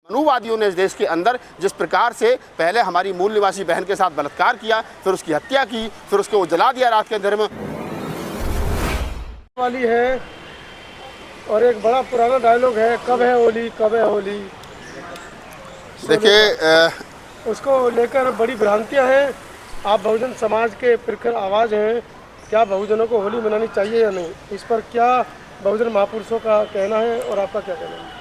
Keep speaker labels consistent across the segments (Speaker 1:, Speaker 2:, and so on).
Speaker 1: मनुवादियों ने इस देश के अंदर जिस प्रकार से पहले हमारी मूल निवासी बहन के साथ बलात्कार किया, फिर उसकी हत्या की, फिर उसको जला दिया रात के अंधेरे में
Speaker 2: वाली है। और एक बड़ा पुराना डायलॉग है, कब है होली, कब है होली।
Speaker 1: देखिए
Speaker 2: उसको लेकर बड़ी भ्रांतियां हैं। आप बहुजन समाज के प्रखर आवाज़ हैं, क्या बहुजनों को होली मनानी चाहिए या नहीं, इस पर क्या बहुजन महापुरुषों का कहना है और आपका क्या कहना है?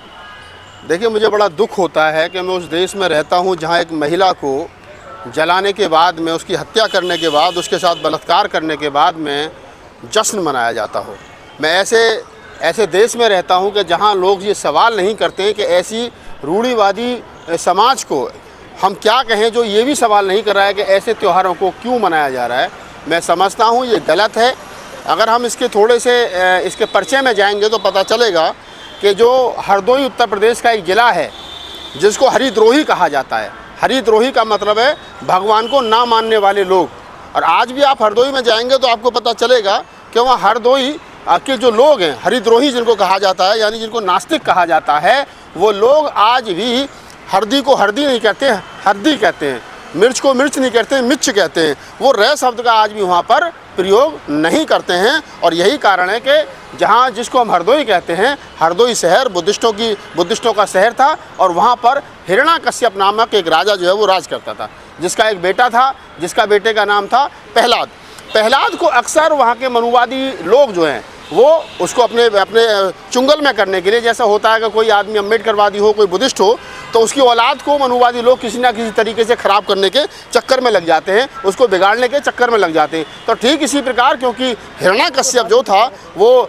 Speaker 1: देखिए, मुझे बड़ा दुख होता है कि मैं उस देश में रहता हूं जहां एक महिला को जलाने के बाद में, उसकी हत्या करने के बाद, उसके साथ बलात्कार करने के बाद में जश्न मनाया जाता हो। मैं ऐसे देश में रहता हूं कि जहां लोग ये सवाल नहीं करते हैं कि ऐसी रूढ़िवादी समाज को हम क्या कहें, जो ये भी सवाल नहीं कर रहा है कि ऐसे त्योहारों को क्यों मनाया जा रहा है। मैं समझता हूँ ये गलत है। अगर हम इसके थोड़े से इसके परिचय में जाएंगे तो पता चलेगा कि जो हरदोई उत्तर प्रदेश का एक ज़िला है जिसको हरिद्रोही कहा जाता है। हरिद्रोही का मतलब है भगवान को ना मानने वाले लोग। और आज भी आप हरदोई में जाएंगे तो आपको पता चलेगा कि वहाँ हरदोई के जो लोग हैं, हरिद्रोही जिनको कहा जाता है, यानी जिनको नास्तिक कहा जाता है, वो लोग आज भी हरदी को हरदी नहीं कहते, हरदी कहते हैं। मिर्च को मिर्च नहीं कहते, मिर्च कहते हैं। वो रे शब्द का आज भी वहाँ पर प्रयोग नहीं करते हैं। और यही कारण है कि जहाँ जिसको हम हरदोई कहते हैं, हरदोई शहर बुद्धिस्टों का शहर था। और वहाँ पर हिरण्याकश्यप नामक एक राजा जो है वो राज करता था, जिसका एक बेटा था, जिसका बेटे का नाम था प्रहलाद। प्रहलाद को अक्सर वहाँ के मनुवादी लोग जो हैं वो उसको अपने चुंगल में करने के लिए, जैसा होता है कि कोई आदमी अम्बेडकरवादी हो, कोई बुद्धिस्ट हो, तो उसकी औलाद को मनुवादी लोग किसी ना किसी तरीके से ख़राब करने के चक्कर में लग जाते हैं, उसको बिगाड़ने के चक्कर में लग जाते हैं। तो ठीक इसी प्रकार, क्योंकि हिरण्याकश्यप जो था वो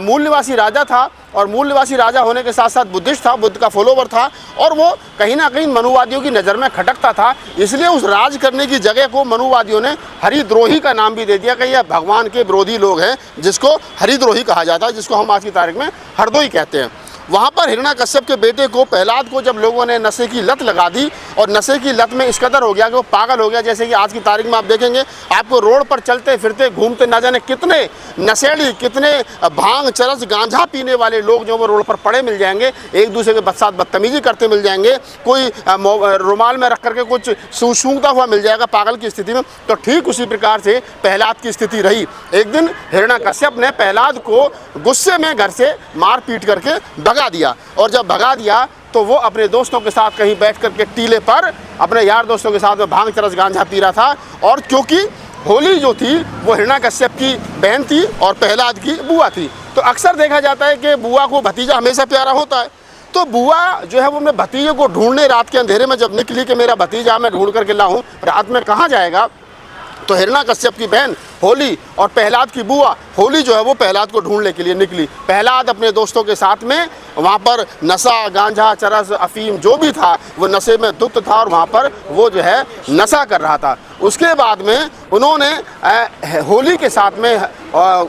Speaker 1: मूल निवासी राजा था, और मूल निवासी राजा होने के साथ साथ बुद्धिस्ट था, बुद्ध का फॉलोवर था, और वो कहीं ना कहीं मनुवादियों की नज़र में खटकता था। इसलिए उस राज करने की जगह को मनुवादियों ने हरिद्रोही का नाम भी दे दिया कि यह भगवान के विरोधी लोग हैं, जिसको हरिद्रोही कहा जाता है, जिसको हम आज की तारीख में हरदोई कहते हैं। वहाँ पर हिरण्याकश्यप के बेटे को, प्रहलाद को, जब लोगों ने नशे की लत लगा दी, और नशे की लत में इस कदर हो गया कि वो पागल हो गया। जैसे कि आज की तारीख में आप देखेंगे, आपको रोड पर चलते फिरते घूमते ना जाने कितने नशेड़ी, कितने भांग, चरस, गांजा पीने वाले लोग जो वो रोड पर पड़े मिल जाएंगे, एक दूसरे के साथ बदतमीजी करते मिल जाएंगे, कोई रुमाल में रख करके कुछ सूंघता हुआ मिल जाएगा पागल की स्थिति में। तो ठीक उसी प्रकार से प्रहलाद की स्थिति रही। एक दिन हिरण्याकश्यप ने प्रहलाद को गुस्से में घर से मार पीट करके भगा दिया। और जब भगा दिया तो वो अपने दोस्तों के साथ कहीं बैठ करके टीले पर अपने यार दोस्तों के साथ में भांग, चरस, गांजा पी रहा था। और क्योंकि होली जो थी वो हिरण्याकश्यप की बहन थी और प्रहलाद की बुआ थी, तो अक्सर देखा जाता है कि बुआ को भतीजा हमेशा प्यारा होता है। तो बुआ जो है वो अपने भतीजे को ढूंढने रात के अंधेरे में जब निकली कि मेरा भतीजा मैं ढूंढ करके लाऊं, रात में कहाँ जाएगा, तो हिरण्याकश्यप की बहन होली और प्रहलाद की बुआ होली जो है वो प्रहलाद को ढूंढने के लिए निकली। प्रहलाद अपने दोस्तों के साथ में वहाँ पर नशा, गांजा, चरस, अफीम जो भी था वो नशे में धुत था, और वहाँ पर वो जो है नशा कर रहा था। उसके बाद में उन्होंने होली के साथ में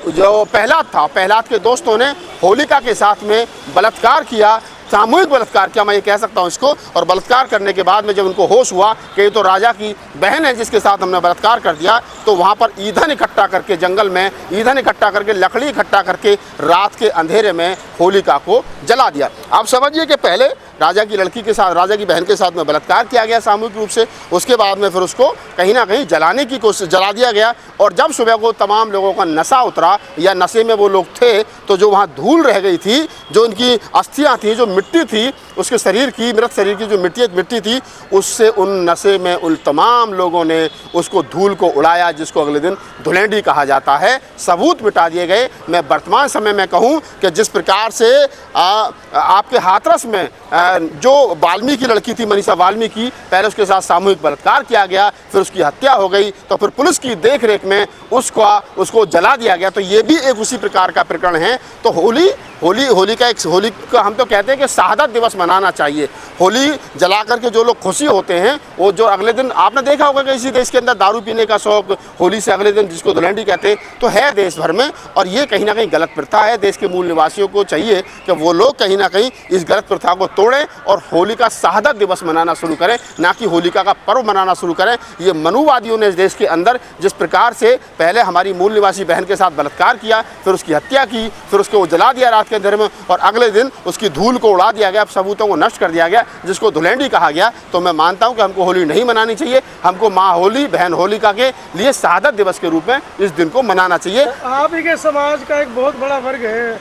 Speaker 1: जो प्रहलाद था, प्रहलाद के दोस्तों ने होलिका के साथ में बलात्कार किया, सामूहिक बलात्कार किया, मैं ये कह सकता हूँ इसको। और बलात्कार करने के बाद में जब उनको होश हुआ कि ये तो राजा की बहन है जिसके साथ हमने बलात्कार कर दिया, तो वहाँ पर ईंधन इकट्ठा करके, जंगल में ईंधन इकट्ठा करके, लकड़ी इकट्ठा करके रात के अंधेरे में होलिका को जला दिया। आप समझिए कि पहले राजा की लड़की के साथ, राजा की बहन के साथ में बलात्कार किया गया सामूहिक रूप से, उसके बाद में फिर उसको कहीं ना कहीं जलाने की कोशिश, जला दिया गया। और जब सुबह को तमाम लोगों का नशा उतरा या नशे में वो लोग थे, तो जो वहाँ धूल रह गई थी, जो उनकी अस्थियाँ थी, जो मिट्टी थी, उसके शरीर की, मृत शरीर की जो मिट्टी थी, उससे उन नशे में उन तमाम लोगों ने उसको धूल को उड़ाया, जिसको अगले दिन धुलेंडी कहा जाता है। सबूत मिटा दिए गए। मैं वर्तमान समय में कहूँ कि जिस प्रकार से आपके हाथरस में जो वाल्मीकि लड़की थी, मनीषा वाल्मीकि, पहले उसके साथ सामूहिक बलात्कार किया गया, फिर उसकी हत्या हो गई, तो फिर पुलिस की देख रेख में उसको जला दिया गया। तो ये भी एक उसी प्रकार का प्रकरण है। तो होली का हम तो कहते हैं कि शहादत दिवस मनाना चाहिए। होली जला करके जो लोग खुशी होते हैं, वो जो अगले दिन, आपने देखा होगा कि इसी देश के अंदर दारू पीने का शौक होली से अगले दिन, जिसको धुलेंडी कहते हैं, तो है देश भर में। और ये कहीं ना कहीं गलत प्रथा है। देश के मूल निवासियों को चाहिए कि वो लोग कहीं ना कहीं इस गलत प्रथा को तोड़ें और होली का शहादत दिवस मनाना शुरू करें, ना कि होलिका का पर्व मनाना शुरू करें। ये मनुवादियों ने इस देश के अंदर जिस प्रकार से पहले हमारी मूल निवासी बहन के साथ बलात्कार किया, फिर उसकी हत्या की, फिर उसको जला दिया रात के अंधेरे में, और अगले दिन उसकी धूल को उड़ा दिया गया, सबूतों को नष्ट कर दिया गया, जिसको धुलेंडी कहा गया। तो मैं मानता हूँ कि हमको होली नहीं मनानी चाहिए। हमको माँ होली, बहन होलिका के लिए शहादत दिवस के रूप में इस दिन को मनाना चाहिए।
Speaker 2: आप ही के समाज का एक बहुत बड़ा वर्ग है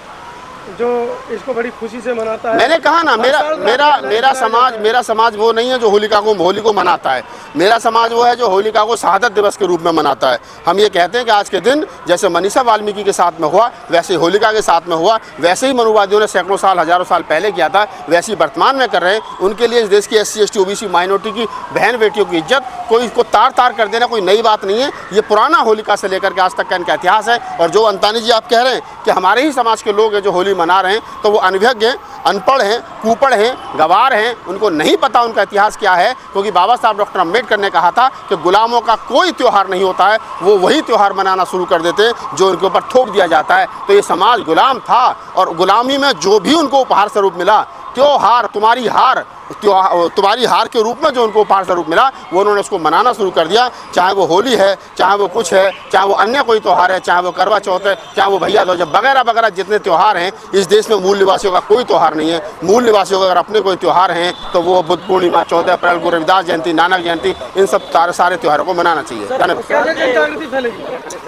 Speaker 2: जो इसको बड़ी खुशी से मनाता है।
Speaker 1: मैंने कहा ना, मेरा समाज वो नहीं है जो होली को मनाता है। मेरा समाज वो है जो होलिका को शहादत दिवस के रूप में मनाता है। हम ये कहते हैं कि आज के दिन जैसे मनीषा वाल्मीकि के साथ में हुआ, वैसे होलिका के साथ में हुआ, वैसे ही मनुवादियों ने सैकड़ों साल, हजारों साल पहले किया था, वैसे ही वर्तमान में कर रहे हैं। उनके लिए इस देश की SC ST OBC माइनॉरिटी की बहन बेटियों की इज्जत कोई इसको तार कर देना कोई नई बात नहीं है। ये पुराना होलिका से लेकर के आज तक का इनका इतिहास है। और जो अंतानी जी आप कह रहे हैं कि हमारे ही समाज के लोग हैं जो होली मना रहे हैं, तो वो अनभिज्ञ हैं, अनपढ़ हैं, कुपढ़ हैं, गवार हैं, उनको नहीं पता उनका इतिहास क्या है। क्योंकि बाबा साहब डॉक्टर अम्बेडकर ने कहा था कि गुलामों का कोई त्यौहार नहीं होता है, वो वही त्यौहार मनाना शुरू कर देते हैं जो उनके ऊपर थोप दिया जाता है। तो ये समाज गुलाम था, और गुलामी में जो भी उनको उपहार स्वरूप मिला, त्योहार, तुम्हारी हार के रूप में जो उनको उपहार स्वरूप मिला, वो उन्होंने उसको मनाना शुरू कर दिया। चाहे वो होली है, चाहे वो कुछ है, चाहे वो अन्य कोई त्यौहार है, चाहे वो करवा चौथ है, चाहे वो भैया दूज वगैरह वगैरह जितने त्यौहार हैं इस देश में, मूल निवासियों का कोई त्यौहार नहीं है। मूल निवासियों का अगर अपने कोई त्यौहार हैं तो वो बुद्ध पूर्णिमा, 14 अप्रैल को रविदास जयंती, नानक जयंती, इन सब सारे त्योहारों को मनाना चाहिए।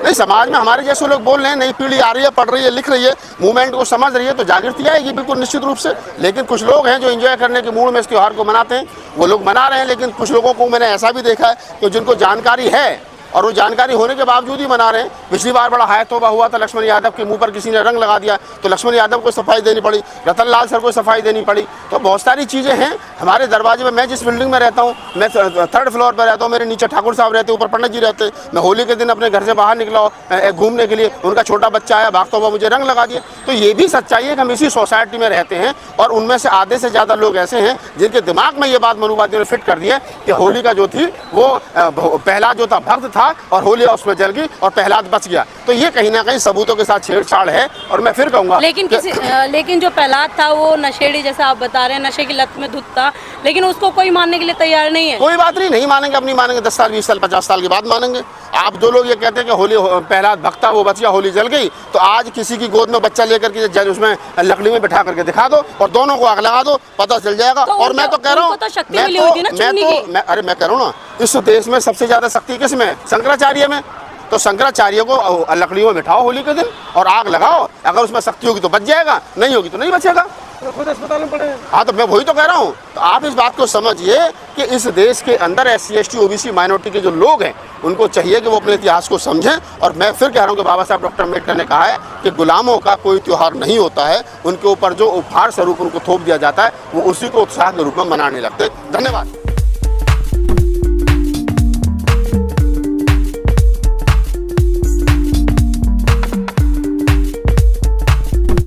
Speaker 1: नहीं, समाज में हमारे जैसे लोग बोल रहे हैं, नई पीढ़ी आ रही है, पढ़ रही है, लिख रही है, मूवमेंट को समझ रही है, तो जागृति आएगी बिल्कुल निश्चित रूप से। लेकिन कुछ लोग हैं जो एंजॉय करने के मूड में इस त्यौहार को मनाते हैं, वो लोग मना रहे हैं। लेकिन कुछ लोगों को मैंने ऐसा भी देखा है कि जिनको जानकारी है और वो जानकारी होने के बावजूद ही मना रहे हैं। पिछली बार बड़ा हाय तौबा हुआ था, लक्ष्मण यादव के मुंह पर किसी ने रंग लगा दिया तो लक्ष्मण यादव को सफाई देनी पड़ी, रतन लाल सर को सफाई देनी पड़ी। तो बहुत सारी चीज़ें हैं हमारे दरवाजे में। मैं जिस बिल्डिंग में रहता हूँ, मैं 3rd फ्लोर पर रहता हूँ, मेरे नीचे ठाकुर साहब रहते, ऊपर पंडित जी रहते। मैं होली के दिन अपने घर से बाहर निकला घूमने के लिए, उनका छोटा बच्चा आया, भागता हुआ मुझे रंग लगा दिया। तो ये भी सच्चाई है कि हम इसी सोसाइटी में रहते हैं, और उनमें से आधे से ज़्यादा लोग ऐसे हैं जिनके दिमाग में ये बात मनुवादियों ने फिट कर दी है कि होली का जो थी वो पहला जो था भक्त था, और होली उसमें जल गई और प्रहलाद बच गया। तो ये कहीं ना कहीं सबूतों के साथ छेड़छाड़ है। और मैं फिर कहूँगा,
Speaker 3: लेकिन जो प्रहलाद था वो नशेड़ी, जैसा आप बता रहे हैं, नशे की लत में धुत था, लेकिन उसको कोई मानने के लिए तैयार नहीं है।
Speaker 1: कोई बात नहीं मानेंगे, अपनी मानेंगे, 10 साल 20 साल 50 साल के बाद मानेंगे। आप जो लोग ये कहते हैं कि होली प्रहलाद भक्त था, वो बच गया, होली जल गई, तो आज किसी की गोद में बच्चा लेकर के उसमें लकड़ी में बिठा करके दिखा दो और दोनों को आग लगा दो, पता चल जाएगा।
Speaker 3: तो
Speaker 1: और मैं तो कह रहा हूँ, मैं कह रहा हूँ ना, इस देश में सबसे ज्यादा शक्ति किस में? शंकराचार्य में। तो शंकराचार्य को लकड़ियों में बिठाओ होली के दिन और आग लगाओ। अगर उसमें शक्ति होगी तो बच जाएगा, नहीं होगी तो नहीं बचेगा।
Speaker 2: तो खुद अस्पताल में पड़े।
Speaker 1: हाँ, तो मैं वही तो कह रहा हूँ। तो आप इस बात को समझिए कि इस देश के अंदर SC ST OBC माइनॉरिटी के जो लोग हैं उनको चाहिए कि वो अपने इतिहास को समझें। और मैं फिर कह रहा हूँ कि बाबा साहब डॉक्टर अम्बेडकर ने कहा है कि गुलामों का कोई त्यौहार नहीं होता है, उनके ऊपर जो उपहार स्वरूप उनको थोप दिया जाता है वो उसी को उत्साह के रूप में मनाने लगते। धन्यवाद।